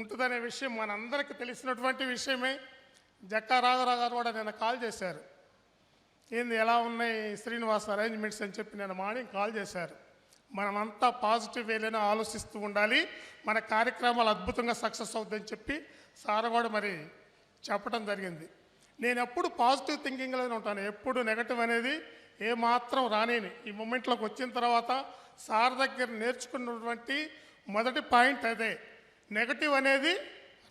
ఉంటుందనే విషయం మనందరికీ తెలిసినటువంటి విషయమే. జక్కా రాఘరావు గారు కూడా నేను కాల్ చేశారు, ఏంది ఎలా ఉన్నాయి శ్రీనివాస్ అరేంజ్మెంట్స్ అని చెప్పి నేను మార్నింగ్ కాల్ చేశారు. మనమంతా పాజిటివ్ వేలోనే ఆలోచిస్తూ ఉండాలి, మన కార్యక్రమాలు అద్భుతంగా సక్సెస్ అవుతుందని చెప్పి సార్ కూడా మరి చెప్పడం జరిగింది. నేను ఎప్పుడు పాజిటివ్ థింకింగ్లోనే ఉంటాను, ఎప్పుడు నెగటివ్ అనేది ఏమాత్రం రానేని. ఈ మూమెంట్లోకి వచ్చిన తర్వాత సార్ దగ్గర నేర్చుకున్నటువంటి మొదటి పాయింట్ అదే, నెగటివ్ అనేది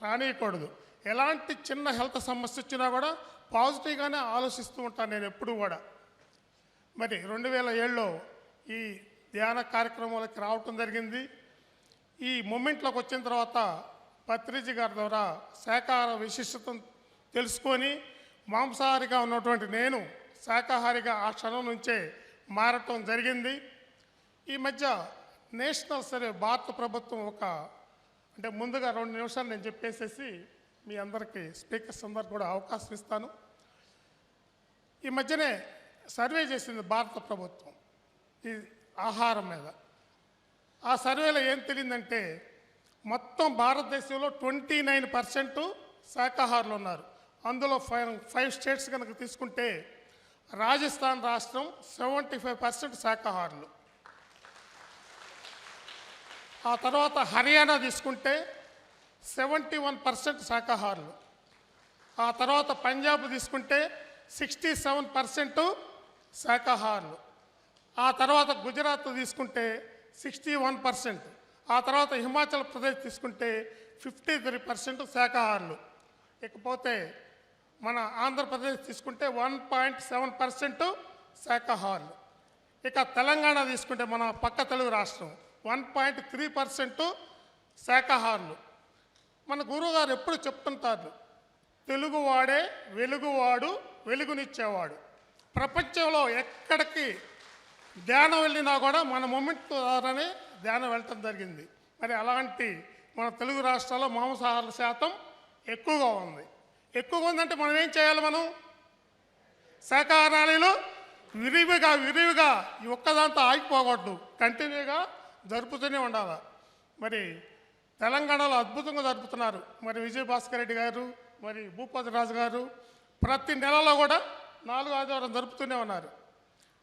రానియకూడదు. ఎలాంటి చిన్న హెల్త్ సమస్య వచ్చినా కూడా పాజిటివ్గానే ఆలోచిస్తూ ఉంటాను నేను ఎప్పుడు కూడా. మరి 2007లో ఈ ధ్యాన కార్యక్రమాలకి రావటం జరిగింది. ఈ మూమెంట్లోకి వచ్చిన తర్వాత పత్రిజీ గారి ద్వారా శాకాహార విశిష్టతను తెలుసుకొని మాంసాహారిగా ఉన్నటువంటి నేను శాకాహారిగా ఆ క్షణం నుంచే మారటం జరిగింది. ఈ మధ్య నేషనల్ సర్వే భారత ప్రభుత్వం అంటే ముందుగా 2 నిమిషాలు నేను చెప్పేసేసి మీ అందరికీ స్పీకర్స్ అందరికి కూడా అవకాశం ఇస్తాను. ఈ మధ్యనే సర్వే చేసింది భారత ప్రభుత్వం ఈ ఆహారం మీద. ఆ సర్వేలో ఏం తెలియదంటే మొత్తం భారతదేశంలో 29% శాకాహారులు ఉన్నారు. అందులో 5 స్టేట్స్ కనుక తీసుకుంటే రాజస్థాన్ రాష్ట్రం 75% శాకాహారులు. ఆ తర్వాత హర్యానా తీసుకుంటే 71% శాకాహారులు. ఆ తర్వాత పంజాబ్ తీసుకుంటే 67% శాకాహారులు. ఆ తర్వాత గుజరాత్ తీసుకుంటే 61%. ఆ తర్వాత హిమాచల్ ప్రదేశ్ తీసుకుంటే 53% శాకాహారులు. ఇకపోతే మన ఆంధ్రప్రదేశ్ తీసుకుంటే 1.7% శాకాహారులు. ఇక తెలంగాణ తీసుకుంటే మన పక్క తెలుగు రాష్ట్రం 1.3% శాకాహారులు. మన గురువుగారు ఎప్పుడు చెప్తుంటారు, తెలుగువాడే వెలుగువాడు వెలుగునిచ్చేవాడు. ప్రపంచంలో ఎక్కడికి ధ్యానం వెళ్ళినా కూడా మన మూమెంట్ ద్వారానే ధ్యానం వెళ్ళటం జరిగింది. మరి అలాంటి మన తెలుగు రాష్ట్రాల్లో మాంసాహార శాతం ఎక్కువగా ఉంది. ఎక్కువగా ఉందంటే మనం ఏం చేయాలి? మనం శాకాహారాలు విరివిగా ఈ ఒక్కదాంతో ఆగిపోకూడదు, కంటిన్యూగా జరుపుతూనే ఉండాలి. మరి తెలంగాణలో అద్భుతంగా జరుపుతున్నారు. మరి విజయభాస్కర్ రెడ్డి గారు, మరి భూపతి రాజు గారు ప్రతి నెలలో కూడా 4వ ఆదివారం జరుపుతూనే ఉన్నారు.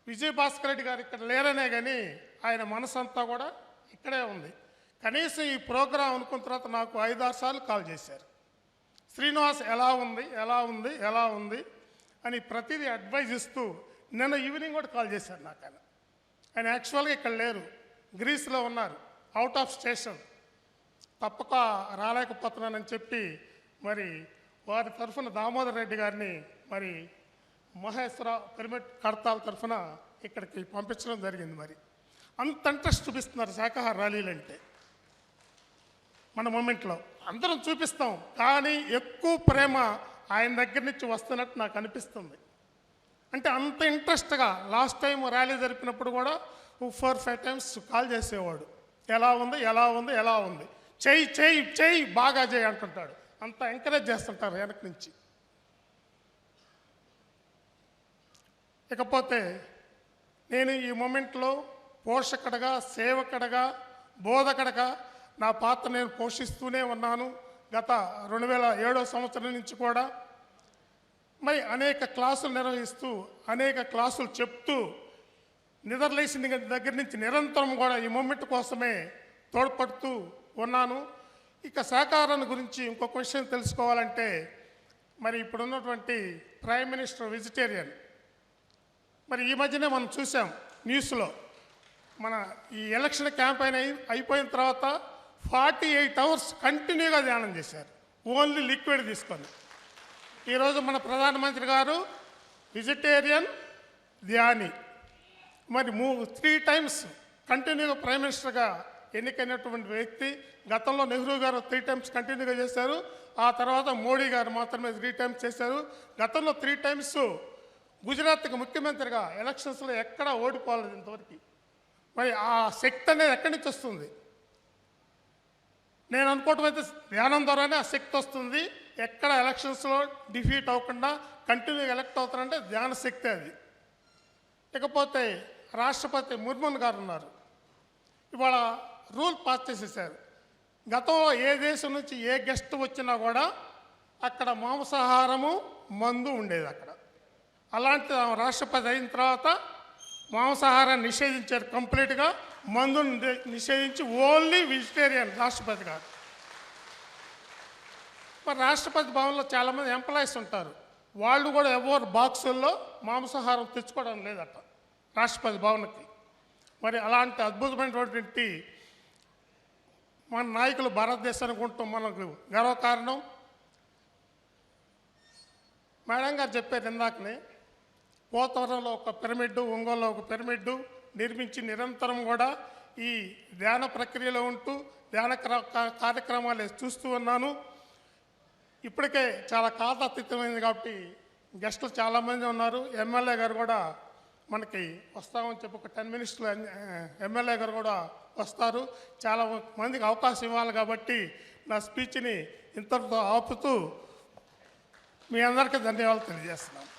విజయభాస్కర్ రెడ్డి గారు ఇక్కడ లేరనే కానీ ఆయన మనసంతా కూడా ఇక్కడే ఉంది. కనీసం ఈ ప్రోగ్రాం అనుకున్న తర్వాత నాకు 5-6 సార్లు కాల్ చేశారు, శ్రీనివాస్ ఎలా ఉంది అని ప్రతిదీ అడ్వైజ్ ఇస్తూ నిన్న ఈవినింగ్ కూడా కాల్ చేశారు నాకు. ఆయన యాక్చువల్గా ఇక్కడ లేరు, గ్రీస్లో ఉన్నారు, అవుట్ ఆఫ్ స్టేషన్, తప్పక రాలేకపోతున్నానని చెప్పి మరి వారి తరఫున దామోదర్ రెడ్డి గారిని మరి మహేశ్వర పిరమిడ్ కడతాల తరఫున ఇక్కడికి పంపించడం జరిగింది. మరి అంత ఇంట్రెస్ట్ చూపిస్తున్నారు శాకాహార ర్యాలీలంటే. మన మూమెంట్లో అందరం చూపిస్తాం, కానీ ఎక్కువ ప్రేమ ఆయన దగ్గర నుంచి వస్తున్నట్టు నాకు అనిపిస్తుంది. అంటే అంత ఇంట్రెస్ట్గా లాస్ట్ టైం ర్యాలీ జరిపినప్పుడు కూడా 4-5 టైమ్స్ కాల్ చేసేవాడు, ఎలా ఉంది చెయ్యి బాగా చేయి అంటుంటాడు. అంత ఎంకరేజ్ చేస్తుంటారు వెనక నుంచి. ఇకపోతే నేను ఈ మూమెంట్లో పోషకుడిగా, సేవకుడిగా, బోధకుడిగా నా పాత్ర నేను పోషిస్తూనే ఉన్నాను. గత 2007వ సంవత్సరం నుంచి కూడా మరి అనేక క్లాసులు నిర్వహిస్తూ, అనేక క్లాసులు చెప్తూ, నిద్రలేసిన దగ్గర నుంచి నిరంతరం కూడా ఈ మూమెంట్ కోసమే తోడ్పడుతూ ఉన్నాను. ఇక శాకాహారాన్ని గురించి ఇంకొక విషయం తెలుసుకోవాలంటే, మరి ఇప్పుడున్నటువంటి ప్రైమ్ మినిస్టర్ వెజిటేరియన్. మరి ఈ మధ్యనే మనం చూసాం న్యూస్లో, మన ఈ ఎలక్షన్ క్యాంపెయిన్ అయిపోయిన తర్వాత 48 అవర్స్ కంటిన్యూగా ధ్యానం చేశారు, ఓన్లీ లిక్విడ్ తీసుకొని. ఈరోజు మన ప్రధానమంత్రి గారు వెజిటేరియన్ ధ్యాని. మరి 3 టైమ్స్ కంటిన్యూగా ప్రైమ్ మినిస్టర్గా ఎన్నికైనటువంటి వ్యక్తి. గతంలో నెహ్రూ గారు 3 టైమ్స్ కంటిన్యూగా చేశారు. ఆ తర్వాత మోడీ గారు మాత్రమే 3 టైమ్స్ చేశారు. గతంలో 3 టైమ్స్ గుజరాత్కి ముఖ్యమంత్రిగా ఎలక్షన్స్లో ఎక్కడా ఓడిపోలేదు ఇంతవరకు. మరి ఆ శక్తి అనేది ఎక్కడి నుంచి వస్తుంది? నేను అనుకోవటం అయితే ధ్యానం ద్వారానే ఆ శక్తి వస్తుంది. ఎక్కడ ఎలక్షన్స్లో డిఫీట్ అవ్వకుండా కంటిన్యూగా ఎలక్ట్ అవుతారంటే ధ్యాన శక్తి అది. ఇకపోతే రాష్ట్రపతి ముర్మున్ గారు ఉన్నారు. ఇవాళ రూల్ పాస్ చేసేసారు. గతంలో ఏ దేశం నుంచి ఏ గెస్ట్ వచ్చినా కూడా అక్కడ మాంసాహారము మందు ఉండేది అక్కడ. అలాంటి రాష్ట్రపతి అయిన తర్వాత మాంసాహారాన్ని నిషేధించారు కంప్లీట్గా, మందుని నిషేధించి ఓన్లీ వెజిటేరియన్ రాష్ట్రపతి గారు. మరి రాష్ట్రపతి భవన్లో చాలామంది ఎంప్లాయీస్ ఉంటారు, వాళ్ళు కూడా ఎవరు బాక్సుల్లో మాంసాహారం తెచ్చుకోవడం లేదట రాష్ట్రపతి భవన్కి. మరి అలాంటి అద్భుతమైనటువంటి మన నాయకులు భారతదేశానికి ఉండటం మనకు గర్వకారణం. మేడం గారు చెప్పారు ఇందాకనే, పోతవరంలో ఒక పిరమిడ్, ఒంగోలులో ఒక పిరమిడ్ నిర్మించి నిరంతరం కూడా ఈ ధ్యాన ప్రక్రియలో ఉంటూ ధ్యాన కార్యక్రమాలు చూస్తూ ఉన్నాను. ఇప్పటికే చాలా కాలాతీతమైంది కాబట్టి గెస్టులు చాలామంది ఉన్నారు. ఎమ్మెల్యే గారు కూడా మనకి వస్తామని చెప్పి ఒక 10 మినిట్స్లో ఎమ్మెల్యే గారు కూడా వస్తారు. చాలా మందికి అవకాశం ఇవ్వాలి కాబట్టి నా స్పీచ్ని ఇంతటితో ఆపుతూ మీ అందరికీ ధన్యవాదాలు తెలియజేస్తున్నాను.